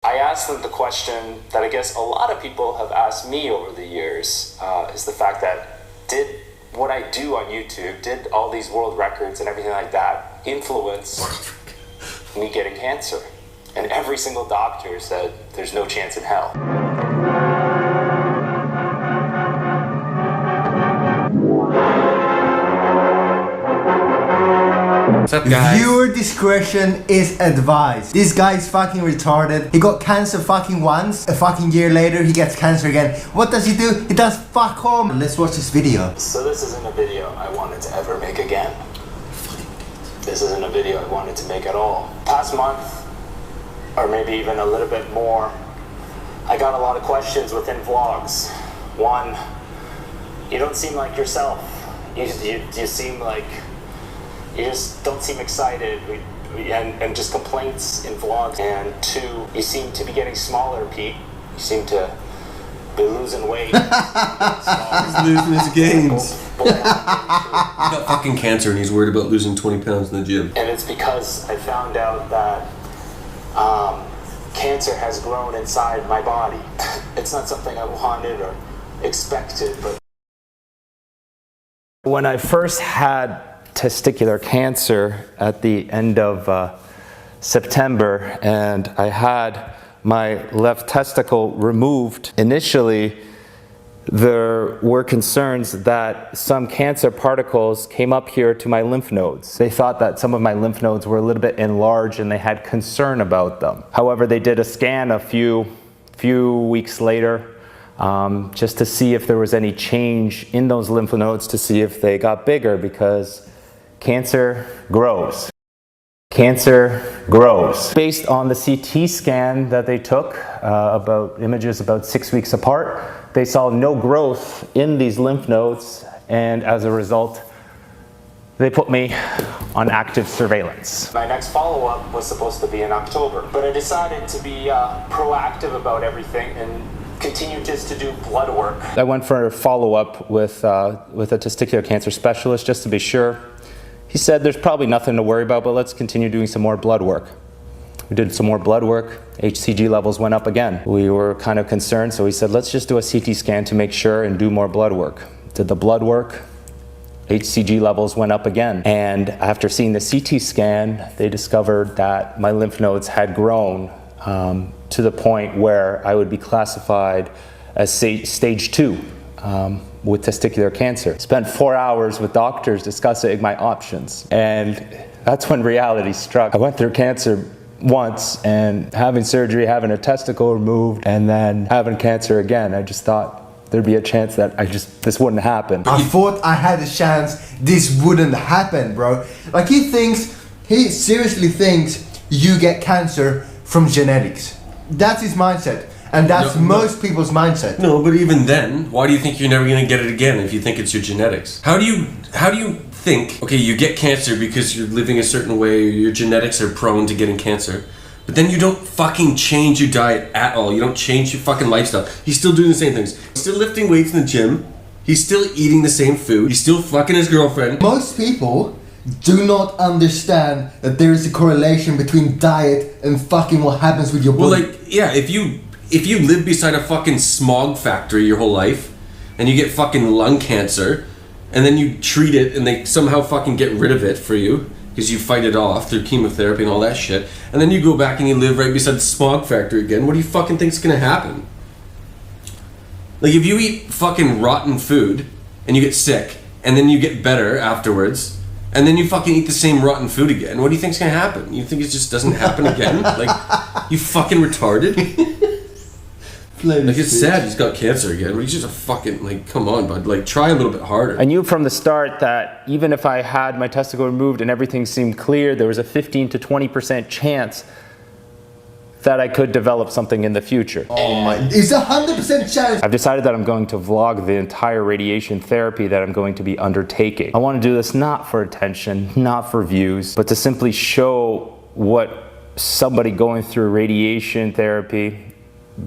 I asked them the question that I guess a lot of people have asked me over the years, is the fact that did what I do on YouTube, did all these world records and everything like that influence me getting cancer? And every single doctor said there's no chance in hell. What's up, guys? Viewer discretion is advised. This guy is fucking retarded. He got cancer fucking once. A fucking year later, he gets cancer again. What does he do? He does fuck home. Let's watch this video. So this isn't a video I wanted to ever make again. This isn't a video I wanted to make at all. Past month, or maybe even a little bit more, I got a lot of questions within vlogs. One, you don't seem like yourself. You seem like you just don't seem excited, and just complaints in vlogs. And two, you seem to be getting smaller, Pete. You seem to be losing weight. He's losing his gains. He's got fucking cancer and he's worried about losing 20 pounds in the gym. And it's because I found out that cancer has grown inside my body. It's not something I wanted or expected, but when I first had testicular cancer at the end of September, and I had my left testicle removed, initially there were concerns that some cancer particles came up here to my lymph nodes. They thought that some of my lymph nodes were a little bit enlarged and they had concern about them. However, they did a scan a few weeks later just to see if there was any change in those lymph nodes, to see if they got bigger, because cancer grows. Cancer grows. Based on the CT scan that they took, images about 6 weeks apart, they saw no growth in these lymph nodes, and as a result, they put me on active surveillance. My next follow-up was supposed to be in October, but I decided to be proactive about everything and continue just to do blood work. I went for a follow-up with a testicular cancer specialist just to be sure. He said there's probably nothing to worry about, but let's continue doing some more blood work. We did some more blood work. HCG levels went up again. We were kind of concerned, so he said, let's just do a CT scan to make sure and do more blood work. Did the blood work. HCG levels went up again. And after seeing the CT scan, they discovered that my lymph nodes had grown to the point where I would be classified as stage 2. With testicular cancer. Spent 4 hours with doctors discussing my options, and that's when reality struck. I went through cancer once, and having surgery, having a testicle removed, and then having cancer again. I just thought there'd be a chance that this wouldn't happen. I thought I had a chance this wouldn't happen, bro. Like, he seriously thinks you get cancer from genetics. That's his mindset. And that's most people's mindset. No, but even then, why do you think you're never going to get it again if you think it's your genetics? How do you think, okay, you get cancer because you're living a certain way, or your genetics are prone to getting cancer, but then you don't fucking change your diet at all. You don't change your fucking lifestyle. He's still doing the same things. He's still lifting weights in the gym. He's still eating the same food. He's still fucking his girlfriend. Most people do not understand that there is a correlation between diet and fucking what happens with your body. Well, like, yeah, if you live beside a fucking smog factory your whole life, and you get fucking lung cancer, and then you treat it and they somehow fucking get rid of it for you, because you fight it off through chemotherapy and all that shit, and then you go back and you live right beside the smog factory again, what do you fucking think's gonna happen? Like, if you eat fucking rotten food, and you get sick, and then you get better afterwards, and then you fucking eat the same rotten food again, what do you think's gonna happen? You think it just doesn't happen again? Like, you fucking retarded? Like, it's sad he's got cancer again, but he's just a fucking, like, come on, bud, like, try a little bit harder. I knew from the start that even if I had my testicle removed and everything seemed clear, there was a 15 to 20% chance that I could develop something in the future. Oh my, it's 100% chance. I've decided that I'm going to vlog the entire radiation therapy that I'm going to be undertaking. I want to do this not for attention, not for views, but to simply show what somebody going through radiation therapy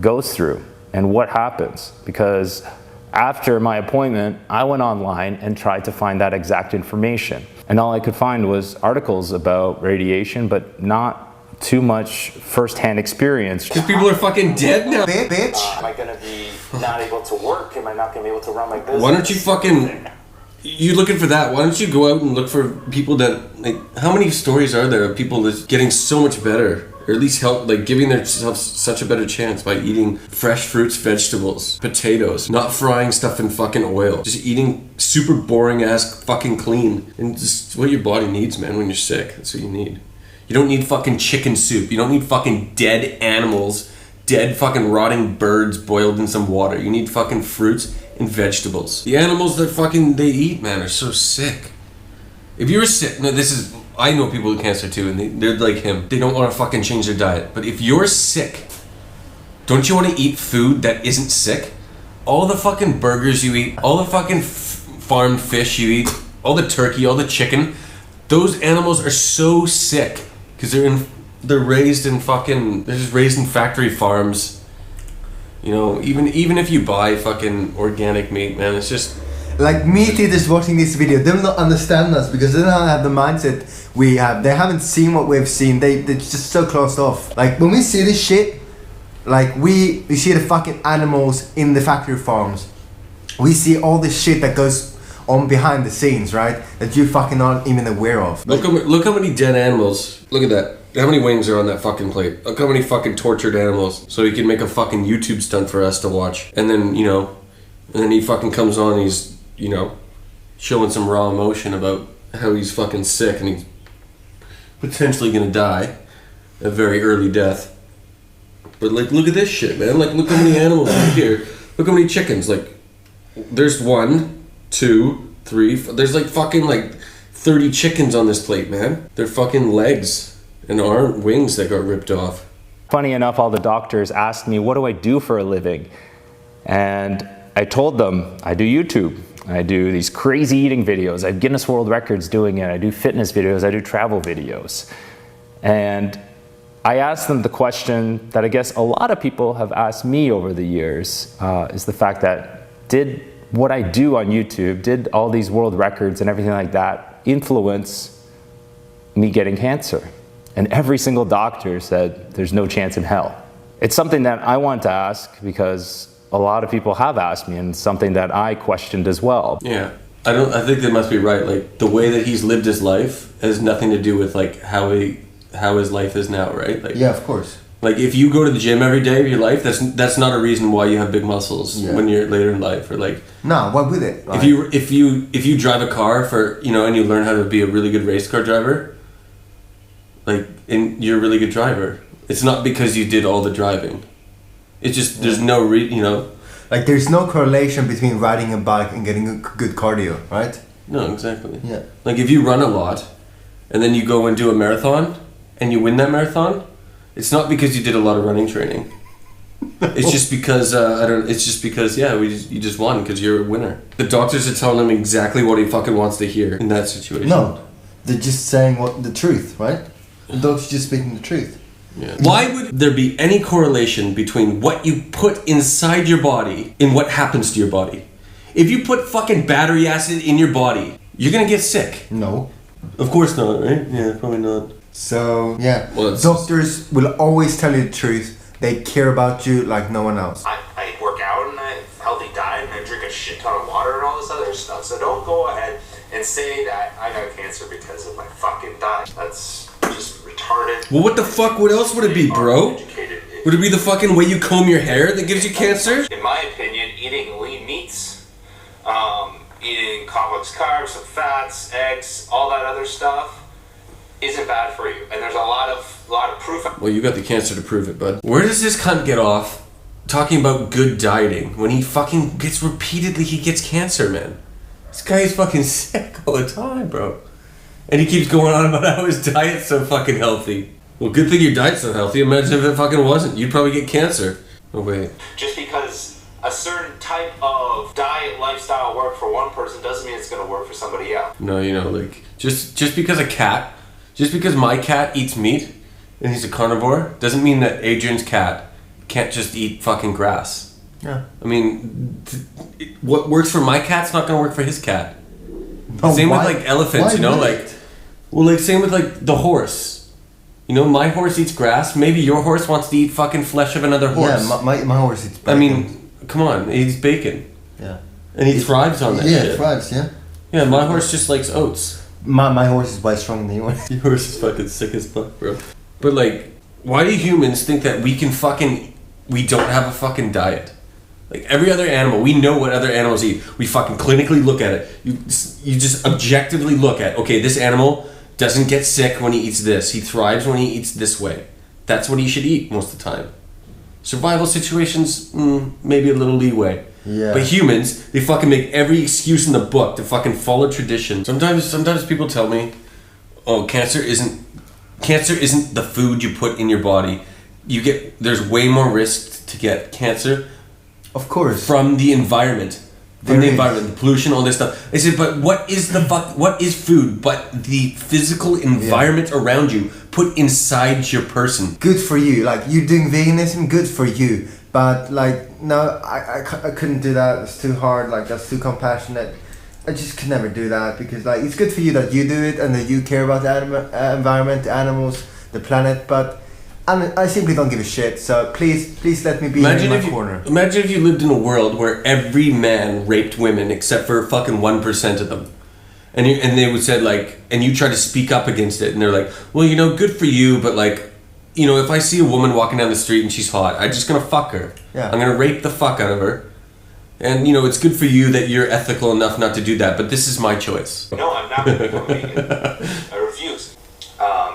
goes through and what happens. Because after my appointment, I went online and tried to find that exact information. And all I could find was articles about radiation, but not too much first-hand experience. Because people are fucking dead now. Bitch. Am I gonna be not able to work? Am I not gonna be able to run my business? Why don't you fucking... You looking for that? Why don't you go out and look for people that... Like, how many stories are there of people that's getting so much better? Or at least help, like, giving themselves such a better chance by eating fresh fruits, vegetables, potatoes, not frying stuff in fucking oil, just eating super boring ass fucking clean. And just what your body needs, man, when you're sick. That's what you need. You don't need fucking chicken soup. You don't need fucking dead animals, dead fucking rotting birds boiled in some water. You need fucking fruits and vegetables. The animals that fucking they eat, man, are so sick. If you were sick, no, this is... I know people with cancer too, and they're like him. They don't want to fucking change their diet. But if you're sick, don't you want to eat food that isn't sick? All the fucking burgers you eat, all the fucking farmed fish you eat, all the turkey, all the chicken, those animals are so sick because they're raised in fucking, they're just raised in factory farms. You know, even if you buy fucking organic meat, man, it's just... Like meat eaters watching this video, they will not understand us because they don't have the mindset we have. They haven't seen what we've seen. They're just so closed off. Like when we see this shit, like we see the fucking animals in the factory farms. We see all this shit that goes on behind the scenes, right? That you fucking aren't even aware of. Look how many dead animals. Look at that. How many wings are on that fucking plate? Look how many fucking tortured animals. So he can make a fucking YouTube stunt for us to watch. And then, you know, and then he fucking comes on and he's, you know, showing some raw emotion about how he's fucking sick and he's potentially gonna die a very early death. But like, look at this shit, man. Like, look how many animals are here. Look how many chickens. Like, there's 1, 2, 3. There's like fucking like 30 chickens on this plate, man. They're fucking legs and arm wings that got ripped off. Funny enough, all the doctors asked me, what do I do for a living? And I told them, I do YouTube. I do these crazy eating videos. I have Guinness World Records doing it. I do fitness videos. I do travel videos. And I asked them the question that I guess a lot of people have asked me over the years, is the fact that did what I do on YouTube, did all these world records and everything like that influence me getting cancer? And every single doctor said there's no chance in hell. It's something that I want to ask because a lot of people have asked me, and something that I questioned as well. Yeah, I think they must be right. Like the way that he's lived his life has nothing to do with like how his life is now, right? Like, Yeah, of course. Like if you go to the gym every day of your life, that's not a reason why you have big muscles when you're later in life, or like. No, why would it? Right? If you drive a car for, you know, and you learn how to be a really good race car driver, like, and you're a really good driver, it's not because you did all the driving. It's just, there's no you know. Like there's no correlation between riding a bike and getting a good cardio, right? No, exactly. Yeah. Like if you run a lot, and then you go and do a marathon, and you win that marathon, it's not because you did a lot of running training. It's just because, it's just because, yeah, you just won because you're a winner. The doctors are telling him exactly what he fucking wants to hear in that situation. No, they're just saying the truth, right? The doctor's just speaking the truth. Yeah. Why would there be any correlation between what you put inside your body and what happens to your body? If you put fucking battery acid in your body, you're gonna get sick. No. Of course not, right? Yeah, probably not. So, yeah. Well, doctors will always tell you the truth. They care about you like no one else. I work out and I have a healthy diet and I drink a shit ton of water and all this other stuff. So don't go ahead and say that I got cancer because of my fucking diet. That's just retarded. Well, what the fuck? What else would it be, bro? Would it be the fucking way you comb your hair that gives you cancer? In my opinion, eating lean meats, eating complex carbs, some fats, eggs, all that other stuff isn't bad for you. And there's a lot of proof. Well, you got the cancer to prove it, bud. Where does this cunt get off talking about good dieting when he fucking gets repeatedly, he gets cancer, man? This guy is fucking sick all the time, bro. And he keeps going on about how his diet's so fucking healthy. Well, good thing your diet's so healthy. Imagine if it fucking wasn't. You'd probably get cancer. Oh, wait. Just because a certain type of diet lifestyle work for one person doesn't mean it's going to work for somebody else. No, you know, like, just because my cat eats meat and he's a carnivore doesn't mean that Adrian's cat can't just eat fucking grass. Yeah. I mean, what works for my cat's not going to work for his cat. Oh, same why? with like elephants, Why you know, would like, it? well, like same with like the horse. You know, my horse eats grass. Maybe your horse wants to eat fucking flesh of another horse. Yeah, my horse eats bacon. I mean, come on, he eats bacon. Yeah. And he thrives on that Yeah, shit. thrives, yeah. Yeah, my horse just likes oats. My horse is way stronger than yours. Your horse is fucking sick as fuck, bro. But like, why do humans think that we don't have a fucking diet? Like every other animal, we know what other animals eat. We fucking clinically look at it. You just objectively look at, okay, this animal doesn't get sick when he eats this. He thrives when he eats this way. That's what he should eat most of the time. Survival situations, maybe a little leeway. Yeah. But humans, they fucking make every excuse in the book to fucking follow tradition. Sometimes people tell me, oh, cancer isn't the food you put in your body. There's way more risk to get cancer. Of course. From the environment. The pollution, all this stuff. I said, but what is food but the physical environment around you put inside your person? Good for you. Like, you doing veganism, good for you. But, like, no, I couldn't do that. It's too hard. Like, that's too compassionate. I just could never do that because, like, it's good for you that you do it and that you care about the environment, the animals, the planet, but I simply don't give a shit. So please let me be in my corner. Imagine if you lived in a world where every man raped women except for fucking 1% of them. And they would say, like, and you try to speak up against it, and they're like, well, you know, good for you, but, like, you know, if I see a woman walking down the street and she's hot, I'm just gonna fuck her. Yeah. I'm gonna rape the fuck out of her. And, you know, it's good for you that you're ethical enough not to do that, but this is my choice. No, I'm not going to become vegan. I refuse.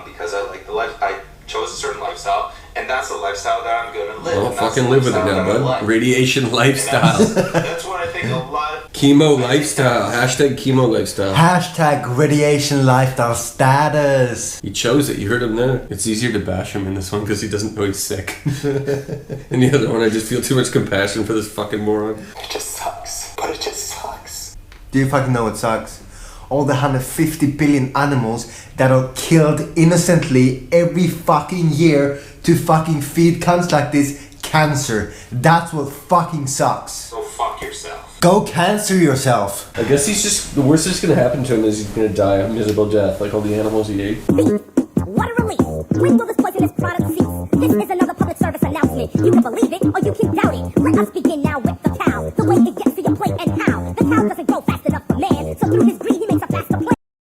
Because I like the life. I chose a certain lifestyle, and that's the lifestyle that I'm going to live. Well, fucking live with it now, bud. Radiation lifestyle. That's what I think a lot of... Chemo lifestyle. Hashtag chemo lifestyle. Hashtag radiation lifestyle status. He chose it. You heard him there. It's easier to bash him in this one because he doesn't know he's sick. And the other one, I just feel too much compassion for this fucking moron. It just sucks. But it just sucks. Do you fucking know what sucks? All the 150 billion animals that are killed innocently every fucking year to fucking feed cunts like this cancer. That's what fucking sucks. So fuck yourself. Go cancer yourself. I guess the worst that's gonna happen to him is he's gonna die a miserable death like all the animals he ate. What a relief! When will this poisonous product cease? This is another public service announcement. You can believe it or you can doubt it. Let us begin now.